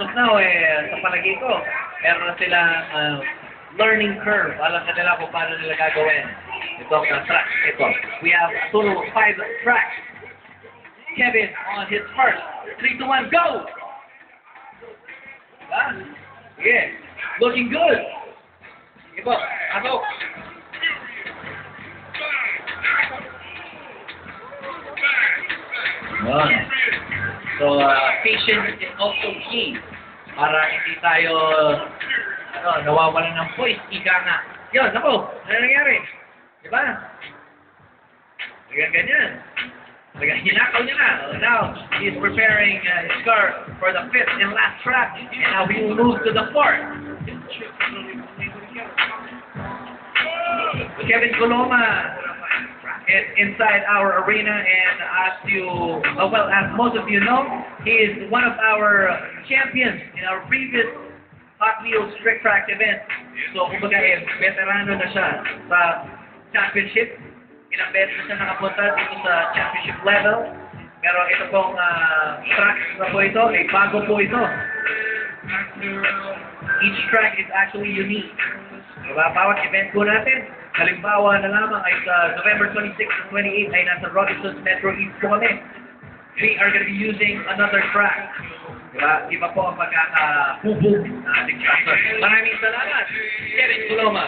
of now, sa palagi ko, meron na silang learning curve. Alam na nila kung paano nila gagawin itong track. Ito. We have a total of 5 tracks. Kevin on his first. 3, 2, 1, go! Yeah. Looking good. Ito. Ano? Yan. So, patience is also key para hindi tayo nawawalan ng voice. Ika nga. Yun, ako. Ano nangyari? Diba? Ganyan. Hinakaw niya na. Now, he's preparing his car for the 5th and last track. And now we will move to the 4th. Kevin Coloma is inside our arena, and as most of you know, he is one of our champions in our previous Hot Wheels Trick Track event. So, kumbaga, veterano na siya sa championship. Ilang beses na siya nakapunta dito sa championship level. Pero ito pong track na po ito, ay bago po ito. Each track is actually unique. Diba? Bawat event po natin, halimbawa na lamang ay sa November 26 and 28 ay nasa Robinsons Metro East po kami. We are going to be using another track. Diba? Iba po ang pagkakahubog na ating track. Maraming salamat, Kevin Coloma.